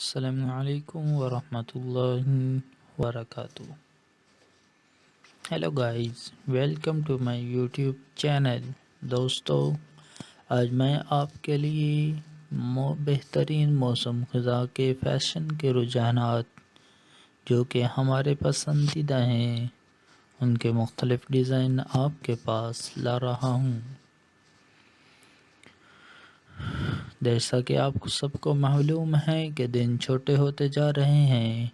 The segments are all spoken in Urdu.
السلام علیکم ورحمۃ اللہ وبرکاتہ. Hello guys, welcome to my YouTube channel. دوستو، آج میں آپ کے لیے بہترین موسم خزاں کے فیشن کے رجحانات جو کہ ہمارے پسندیدہ ہیں ان کے مختلف ڈیزائن آپ کے پاس لا رہا ہوں. جیسا کہ آپ کو سب کو معلوم ہے کہ دن چھوٹے ہوتے جا رہے ہیں،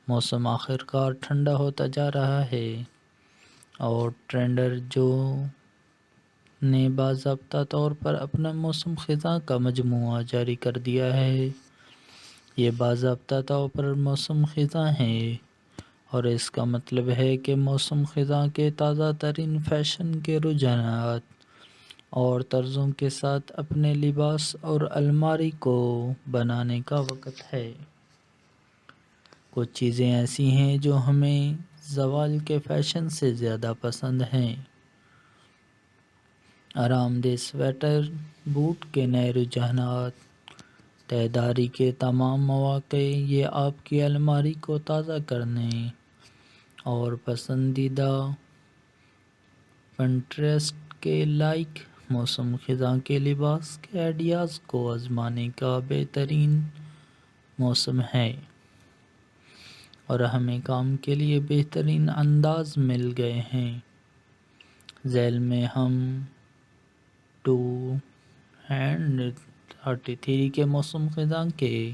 موسم آخر کار ٹھنڈا ہوتا جا رہا ہے اور ٹرینڈر جو نے باضابطہ طور پر اپنا موسم خزاں کا مجموعہ جاری کر دیا ہے. یہ باضابطہ طور پر موسم خزاں ہے اور اس کا مطلب ہے کہ موسم خزاں کے تازہ ترین فیشن کے رجحانات اور طرزوں کے ساتھ اپنے لباس اور الماری کو بنانے کا وقت ہے. کچھ چیزیں ایسی ہیں جو ہمیں زوال کے فیشن سے زیادہ پسند ہیں. آرام دہ سویٹر، بوٹ کے نئے رجحانات، تہداری کے تمام مواقع، یہ آپ کی الماری کو تازہ کرنے اور پسندیدہ پنٹریسٹ کے لائق موسم خزاں کے لباس کے آئیڈیاز کو آزمانے کا بہترین موسم ہے. اور ہمیں کام کے لیے بہترین انداز مل گئے ہیں. ذیل میں ہم 2033 کے موسم خزاں کے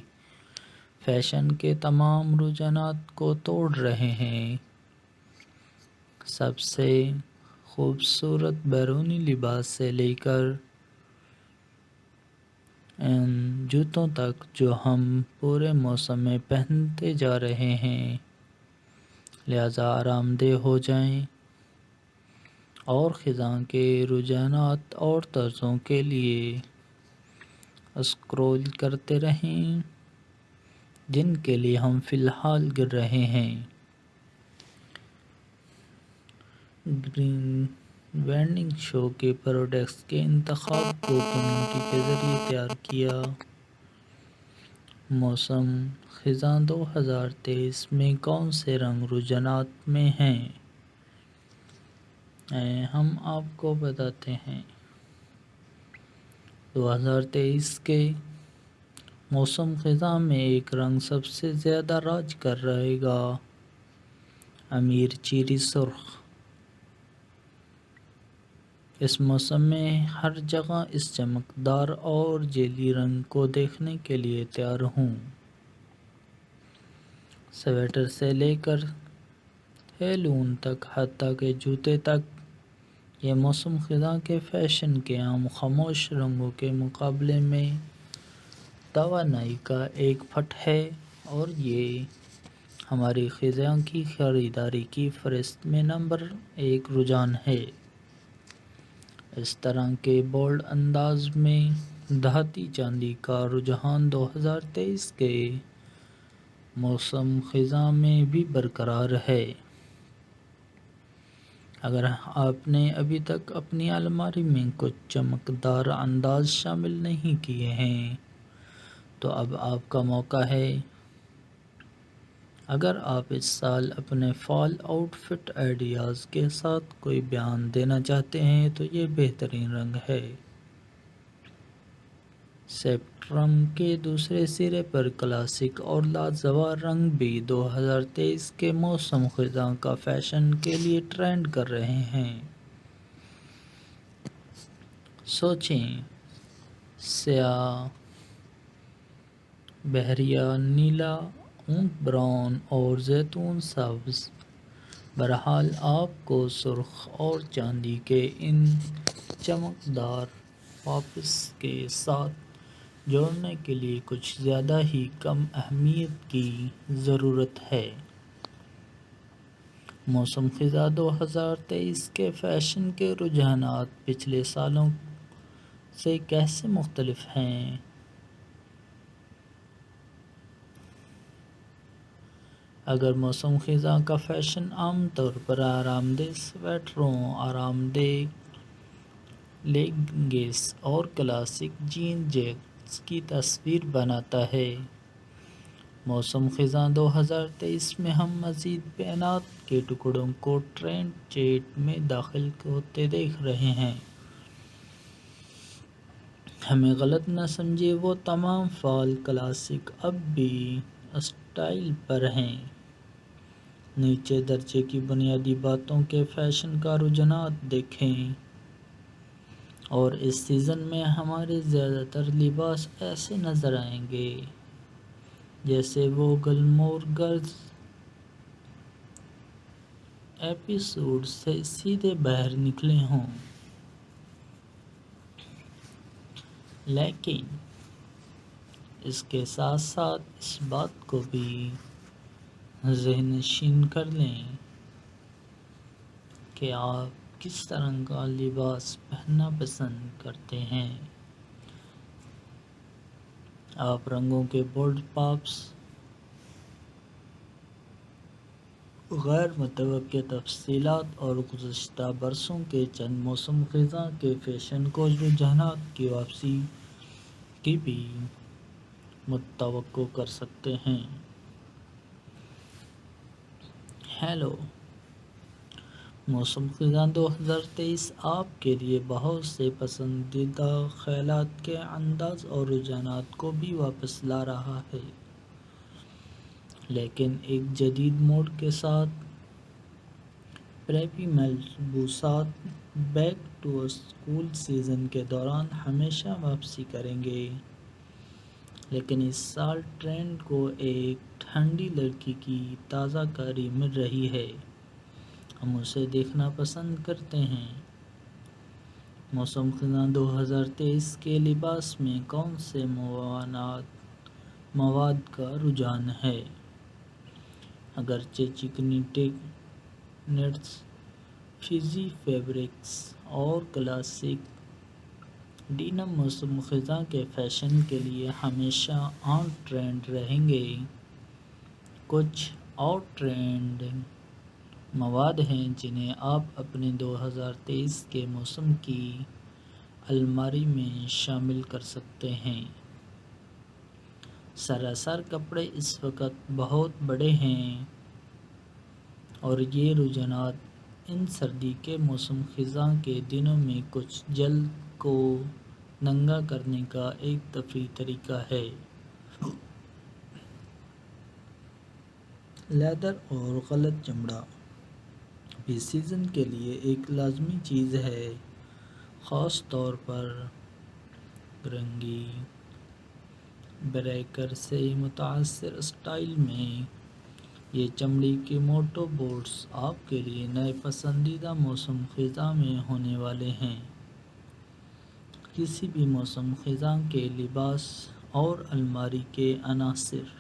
فیشن کے تمام رجحانات کو توڑ رہے ہیں. سب سے خوبصورت بیرونی لباس سے لے کر ان جوتوں تک جو ہم پورے موسم میں پہنتے جا رہے ہیں. لہذا آرام دہ ہو جائیں اور خزاں کے رجحانات اور طرزوں کے لیے اسکرول کرتے رہیں جن کے لیے ہم فی الحال گر رہے ہیں. گرین وینڈنگ شو کے پروڈکٹس کے انتخاب کو کمیونٹی کے ذریعے تیار کیا. موسم خزاں 2023 میں کون سے رنگ رجحانات میں ہیں؟ ہم آپ کو بتاتے ہیں. 2023 کے موسم خزاں میں ایک رنگ سب سے زیادہ راج کر رہے گا: امیر چیری سرخ. اس موسم میں ہر جگہ اس چمکدار اور جیلی رنگ کو دیکھنے کے لیے تیار ہوں. سویٹر سے لے کر ہیلون تک، حتیٰ کہ جوتے تک، یہ موسم خزاں کے فیشن کے عام خاموش رنگوں کے مقابلے میں توانائی کا ایک پٹ ہے اور یہ ہماری خزاں کی خریداری کی فہرست میں نمبر 1 رجحان ہے. اس طرح کے بولڈ انداز میں دھاتی چاندی کا رجحان 2023 کے موسم خزاں میں بھی برقرار ہے. اگر آپ نے ابھی تک اپنی الماری میں کچھ چمکدار انداز شامل نہیں کیے ہیں تو اب آپ کا موقع ہے. اگر آپ اس سال اپنے فال آؤٹ فٹ آئیڈیاز کے ساتھ کوئی بیان دینا چاہتے ہیں تو یہ بہترین رنگ ہے. اسپیکٹرم کے دوسرے سرے پر کلاسک اور لاجواب رنگ بھی 2023 کے موسم خزاں کا فیشن کے لیے ٹرینڈ کر رہے ہیں. سوچیں، سیاہ، بحریہ نیلا، اونٹ براؤن اور زیتون سبز. بہرحال آپ کو سرخ اور چاندی کے ان چمکدار پاپس کے ساتھ جوڑنے کے لیے کچھ زیادہ ہی کم اہمیت کی ضرورت ہے. موسم خزاں 2023 کے فیشن کے رجحانات پچھلے سالوں سے کیسے مختلف ہیں؟ اگر موسم خزاں کا فیشن عام طور پر آرام دہ سویٹروں، آرام دہ لیگنگس اور کلاسک جین جیکٹس کی تصویر بناتا ہے، موسم خزاں 2023 میں ہم مزید بیانات کے ٹکڑوں کو ٹرینڈ چیٹ میں داخل ہوتے دیکھ رہے ہیں۔ ہمیں غلط نہ سمجھے، وہ تمام فال کلاسک اب بھی اسٹائل پر ہیں۔ نیچے درجے کی بنیادی باتوں کے فیشن کا رجحانات دیکھیں، اور اس سیزن میں ہمارے زیادہ تر لباس ایسے نظر آئیں گے جیسے وہ گلمور گرلز ایپیسوڈ سے سیدھے باہر نکلے ہوں۔ لیکن اس کے ساتھ ساتھ اس بات کو بھی ذہن نشین کر لیں کہ آپ کس طرح کا لباس پہننا پسند کرتے ہیں۔ آپ رنگوں کے بولڈ پاپس، غیر متوقع تفصیلات اور گزشتہ برسوں کے چند موسم خزاں کے فیشن کو رجحانات کی واپسی کی بھی متوقع کر سکتے ہیں۔ ہیلو، موسم خزاں 2023 آپ کے لیے بہت سے پسندیدہ خیالات کے انداز اور رجحانات کو بھی واپس لا رہا ہے، لیکن ایک جدید موڈ کے ساتھ۔ پریپی ملبوسات بیک ٹو اسکول سیزن کے دوران ہمیشہ واپسی کریں گے، لیکن اس سال ٹرینڈ کو ایک ٹھنڈی لڑکی کی تازہ کاری مل رہی ہے۔ ہم اسے دیکھنا پسند کرتے ہیں۔ موسم خزاں 2023 کے لباس میں کون سے مواد کا رجحان ہے؟ اگرچہ چکنی نیٹس، فزی فیبرکس اور کلاسک ڈینم موسم خزاں کے فیشن کے لیے ہمیشہ آن ٹرینڈ رہیں گے، کچھ آؤٹ ٹرینڈنگ مواد ہیں جنہیں آپ اپنے 2023 کے موسم کی الماری میں شامل کر سکتے ہیں۔ سراسر کپڑے اس وقت بہت بڑے ہیں، اور یہ رجحانات ان سردی کے موسم خزاں کے دنوں میں کچھ جلد کو ننگا کرنے کا ایک تفریحی طریقہ ہے۔ لیدر اور غلط چمڑا بھی سیزن کے لیے ایک لازمی چیز ہے، خاص طور پر رنگی بریکر سے متاثر اسٹائل میں۔ یہ چمڑی کے موٹو بوٹس آپ کے لیے نئے پسندیدہ موسم خزاں میں ہونے والے ہیں۔ کسی بھی موسم خزاں کے لباس اور الماری کے عناصر۔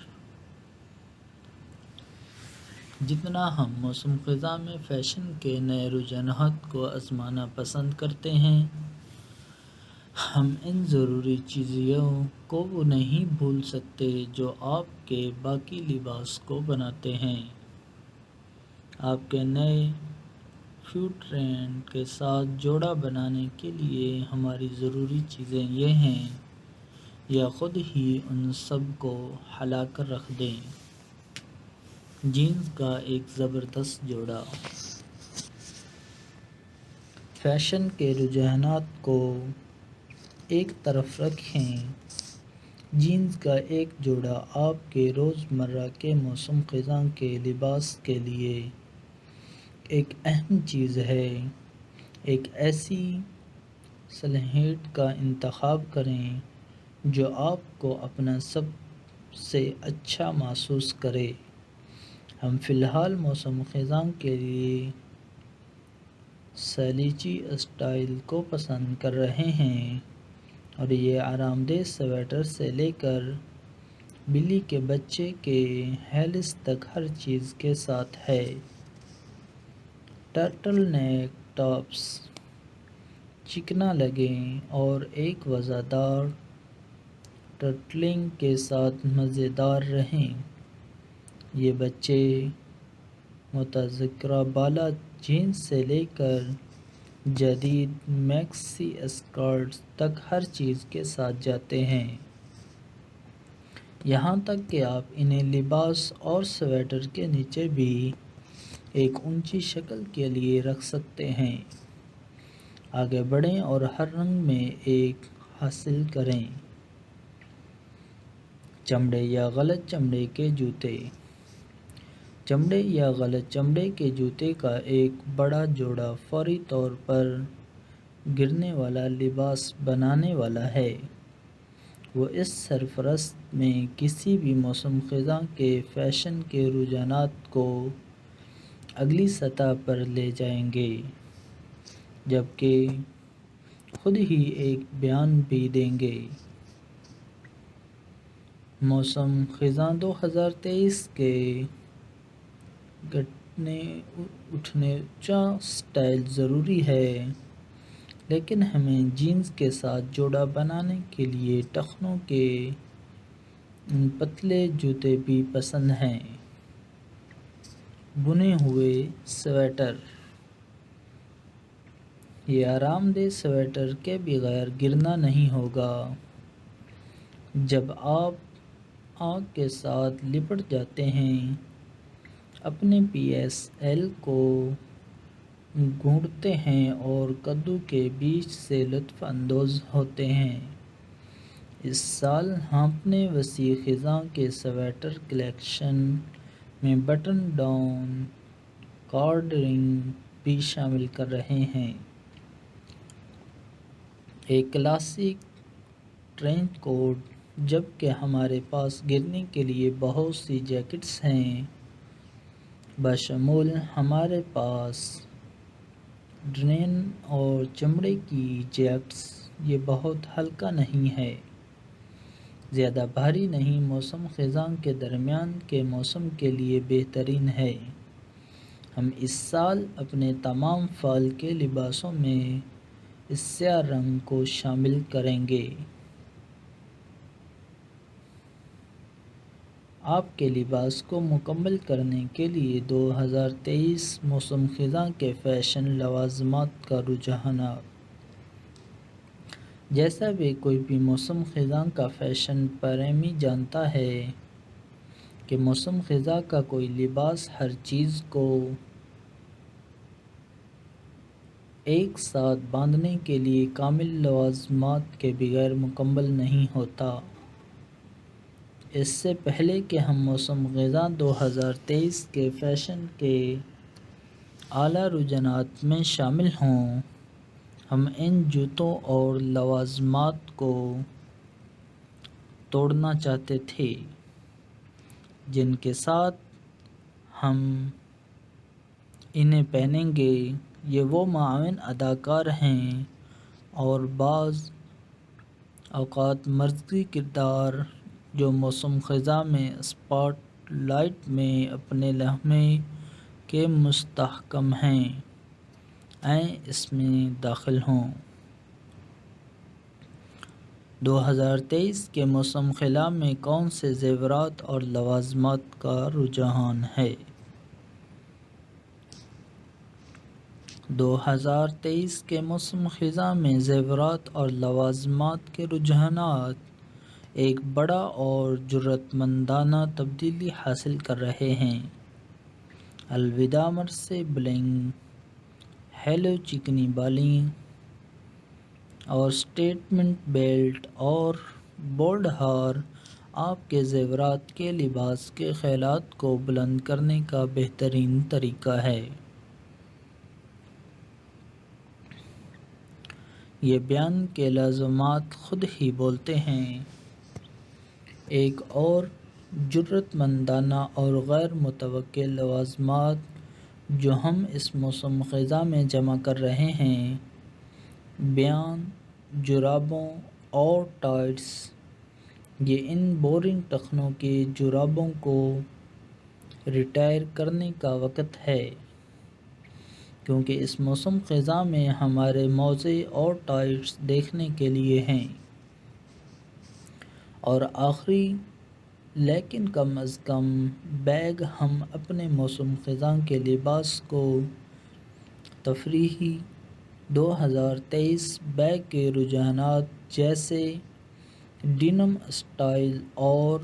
جتنا ہم موسم خزاں میں فیشن کے نئے رجحانات کو آزمانا پسند کرتے ہیں، ہم ان ضروری چیزوں کو نہیں بھول سکتے جو آپ کے باقی لباس کو بناتے ہیں۔ آپ کے نئے فٹ ٹرینڈ کے ساتھ جوڑا بنانے کے لیے ہماری ضروری چیزیں یہ ہیں، یا خود ہی ان سب کو ہلا کر رکھ دیں۔ جینز کا ایک زبردست جوڑا۔ فیشن کے رجحانات کو ایک طرف رکھیں، جینز کا ایک جوڑا آپ کے روزمرہ کے موسم خزاں کے لباس کے لیے ایک اہم چیز ہے۔ ایک ایسی سلہٹ کا انتخاب کریں جو آپ کو اپنا سب سے اچھا محسوس کرے۔ ہم فی الحال موسم خزاں کے لیے سلیچی اسٹائل کو پسند کر رہے ہیں، اور یہ آرام دہ سویٹر سے لے کر بلی کے بچے کے ہیلس تک ہر چیز کے ساتھ ہے۔ ٹرٹل نیک ٹاپس چکنا لگیں اور ایک وزردار ٹرٹلنگ کے ساتھ مزیدار رہیں۔ یہ بچے متذکرہ بالا جینز سے لے کر جدید میکسی اسکرٹس تک ہر چیز کے ساتھ جاتے ہیں۔ یہاں تک کہ آپ انہیں لباس اور سویٹر کے نیچے بھی ایک اونچی شکل کے لیے رکھ سکتے ہیں۔ آگے بڑھیں اور ہر رنگ میں ایک حاصل کریں۔ چمڑے یا غلط چمڑے کے جوتے۔ چمڑے یا غلط چمڑے کے جوتے کا ایک بڑا جوڑا فوری طور پر گرنے والا لباس بنانے والا ہے۔ وہ اس سرفرست میں کسی بھی موسم خزاں کے فیشن کے رجحانات کو اگلی سطح پر لے جائیں گے، جبکہ خود ہی ایک بیان بھی دیں گے۔ موسم خزاں 2023 کے گھٹنے اٹھنے اونچا سٹائل ضروری ہے، لیکن ہمیں جینز کے ساتھ جوڑا بنانے کے لیے ٹخنوں کے پتلے جوتے بھی پسند ہیں۔ بنے ہوئے سویٹر۔ یہ آرام دہ سویٹر کے بغیر گرنا نہیں ہوگا۔ جب آپ آگ کے ساتھ لپٹ جاتے ہیں، اپنے پی ایس ایل کو گھونٹتے ہیں اور کدو کے بیج سے لطف اندوز ہوتے ہیں۔ اس سال ہم اپنے وسیع خزاں کے سویٹر کلیکشن میں بٹن ڈاؤن کارڈرنگ بھی شامل کر رہے ہیں۔ ایک کلاسک ٹرینچ کوٹ، جبکہ ہمارے پاس گرنے کے لیے بہت سی جیکٹس ہیں، بشمول ہمارے پاس ڈنین اور چمڑے کی جیکٹس۔ یہ بہت ہلکا نہیں ہے، زیادہ بھاری نہیں، موسم خزاں کے درمیان کے موسم کے لیے بہترین ہے۔ ہم اس سال اپنے تمام فال کے لباسوں میں اس سیاہ رنگ کو شامل کریں گے۔ آپ کے لباس کو مکمل کرنے کے لیے 2023 موسم خزاں کے فیشن لوازمات کا رجحانات۔ جیسا بھی کوئی بھی موسم خزاں کا فیشن پریمی جانتا ہے کہ موسم خزاں کا کوئی لباس ہر چیز کو ایک ساتھ باندھنے کے لیے کامل لوازمات کے بغیر مکمل نہیں ہوتا۔ اس سے پہلے کہ ہم موسم خزاں 2023 کے فیشن کے اعلیٰ رجحانات میں شامل ہوں، ہم ان جوتوں اور لوازمات کو توڑنا چاہتے تھے جن کے ساتھ ہم انہیں پہنیں گے۔ یہ وہ معاون اداکار ہیں اور بعض اوقات مرکزی کردار جو موسم خزاں میں اسپاٹ لائٹ میں اپنے لمحے کے مستحکم ہیں، آئیں اس میں داخل ہوں۔ 2023 کے موسم خزاں میں کون سے زیورات اور لوازمات کا رجحان ہے؟ 2023 کے موسم خزاں میں زیورات اور لوازمات کے رجحانات ایک بڑا اور جرأت مندانہ تبدیلی حاصل کر رہے ہیں۔ الوداع مرثے بلنگ، ہیلو چکنی بالیں اور سٹیٹمنٹ بیلٹ اور بولڈ ہار آپ کے زیورات کے لباس کے خیالات کو بلند کرنے کا بہترین طریقہ ہے۔ یہ بیان کے لازمات خود ہی بولتے ہیں۔ ایک اور جرأت مندانہ اور غیر متوقع لوازمات جو ہم اس موسم خزاں میں جمع کر رہے ہیں، بیان جرابوں اور ٹائٹس۔ یہ ان بورنگ ٹخنوں کی جرابوں کو ریٹائر کرنے کا وقت ہے، کیونکہ اس موسم خزاں میں ہمارے موزے اور ٹائٹس دیکھنے کے لیے ہیں۔ اور آخری لیکن کم از کم بیگ، ہم اپنے موسم خزاں کے لباس کو تفریحی 2023 بیگ کے رجحانات جیسے ڈینم اسٹائل اور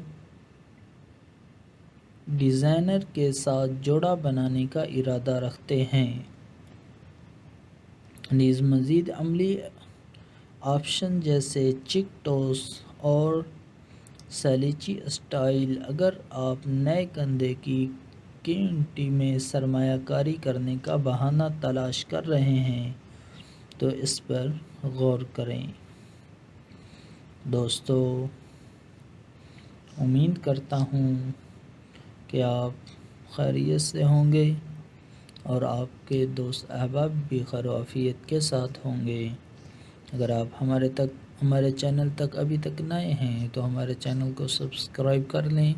ڈیزائنر کے ساتھ جوڑا بنانے کا ارادہ رکھتے ہیں۔ نیز مزید عملی آپشن جیسے چیک ٹوس اور سیلیچی اسٹائل۔ اگر آپ نئے کندھے کی کمیونٹی میں سرمایہ کاری کرنے کا بہانہ تلاش کر رہے ہیں تو اس پر غور کریں۔ دوستو، امید کرتا ہوں کہ آپ خیریت سے ہوں گے اور آپ کے دوست احباب بھی خیر و عافیت کے ساتھ ہوں گے۔ اگر آپ ہمارے چینل تک ابھی تک نئے ہیں تو ہمارے چینل کو سبسکرائب کر لیں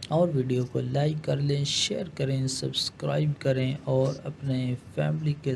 اور ویڈیو کو لائک کر لیں، شیئر کریں، سبسکرائب کریں اور اپنے فیملی کے